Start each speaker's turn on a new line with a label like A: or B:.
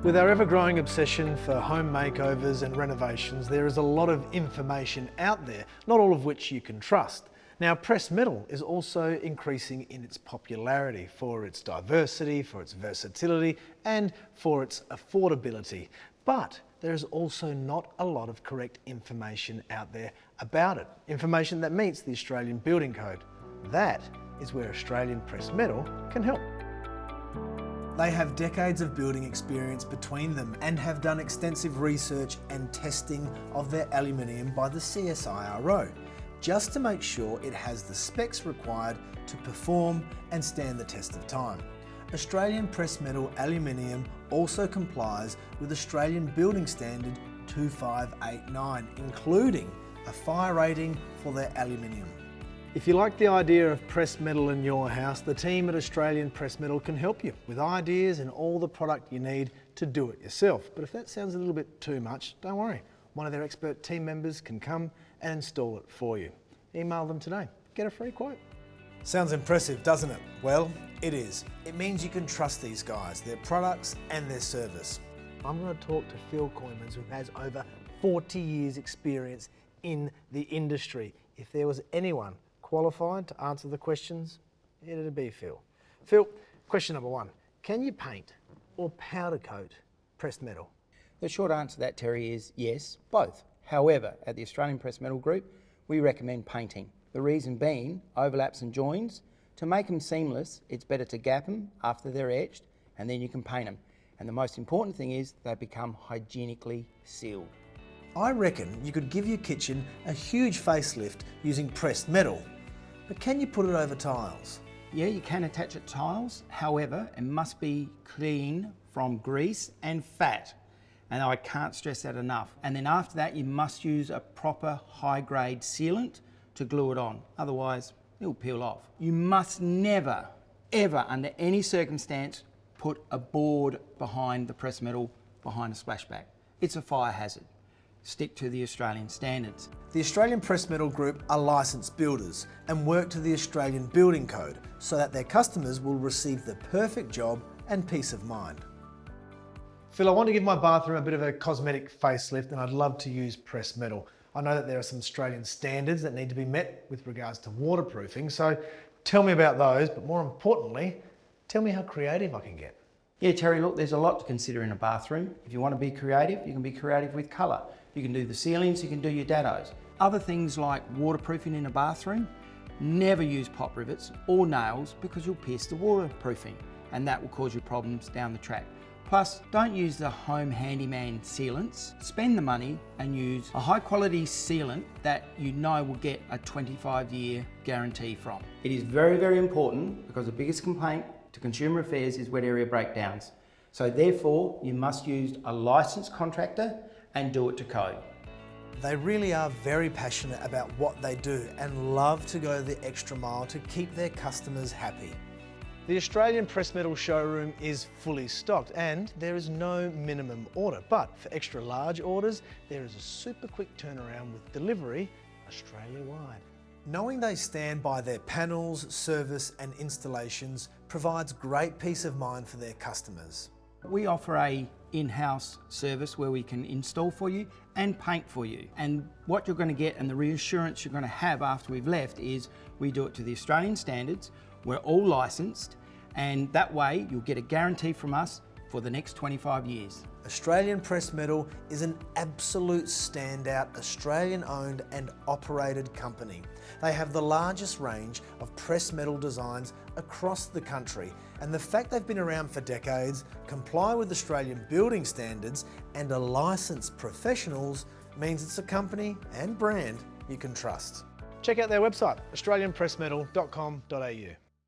A: With our ever-growing obsession for home makeovers and renovations, there is a lot of information out there, not all of which you can trust. Now, pressed metal is also increasing in its popularity for its diversity, for its versatility, and for its affordability. But there is also not a lot of correct information out there about it, information that meets the Australian Building Code. That is where Australian Pressed Metal can help. They have decades of building experience between them and have done extensive research and testing of their aluminium by the CSIRO, just to make sure it has the specs required to perform and stand the test of time. Australian Pressed Metal aluminium also complies with Australian Building Standard 2589, including a fire rating for their aluminium. If you like the idea of pressed metal in your house, the team at Australian Pressed Metal can help you with ideas and all the product you need to do it yourself. But if that sounds a little bit too much, don't worry. One of their expert team members can come and install it for you. Email them today. Get a free quote. Sounds impressive, doesn't it? Well, it is. It means you can trust these guys, their products and their service. I'm going to talk to Phil Coymans, who has over 40 years experience in the industry. If there was anyone qualified to answer the questions, it'd be Phil. Phil, question number one. Can you paint or powder coat pressed metal?
B: The short answer to that, Terry, is yes, both. However, at the Australian Pressed Metal Group, we recommend painting. The reason being overlaps and joins. To make them seamless, it's better to gap them after they're etched and then you can paint them. And the most important thing is they become hygienically sealed.
A: I reckon you could give your kitchen a huge facelift using pressed metal. But can you put it over tiles?
B: Yeah, you can attach it to tiles. However, it must be clean from grease and fat. And I can't stress that enough. And then after that, you must use a proper high-grade sealant to glue it on. Otherwise, it'll peel off. You must never, ever, under any circumstance, put a board behind the pressed metal behind a splashback. It's a fire hazard. Stick to the Australian standards.
A: The Australian Pressed Metal Group are licensed builders and work to the Australian Building Code so that their customers will receive the perfect job and peace of mind. Phil, I want to give my bathroom a bit of a cosmetic facelift and I'd love to use pressed metal. I know that there are some Australian standards that need to be met with regards to waterproofing, so tell me about those, but more importantly, tell me how creative I can get.
B: Yeah, Terry, look, there's a lot to consider in a bathroom. If you want to be creative, you can be creative with colour. You can do the ceilings, you can do your dados. Other things like waterproofing in a bathroom, never use pop rivets or nails because you'll pierce the waterproofing and that will cause you problems down the track. Plus, don't use the home handyman sealants. Spend the money and use a high quality sealant that you know will get a 25-year guarantee from. It is very, very important because the biggest complaint to consumer affairs is wet area breakdowns. So therefore, you must use a licensed contractor and do it to code.
A: They really are very passionate about what they do and love to go the extra mile to keep their customers happy. The Australian Pressed Metal showroom is fully stocked and there is no minimum order, but for extra large orders, there is a super quick turnaround with delivery Australia-wide. Knowing they stand by their panels, service and installations provides great peace of mind for their customers.
B: We offer a in-house service where we can install for you and paint for you. And what you're going to get and the reassurance you're going to have after we've left is we do it to the Australian standards, we're all licensed, and that way you'll get a guarantee from us for the next 25 years.
A: Australian Pressed Metal is an absolute standout Australian-owned and operated company. They have the largest range of pressed metal designs across the country, and the fact they've been around for decades, comply with Australian building standards and are licensed professionals means it's a company and brand you can trust. Check out their website, australianpressmetal.com.au.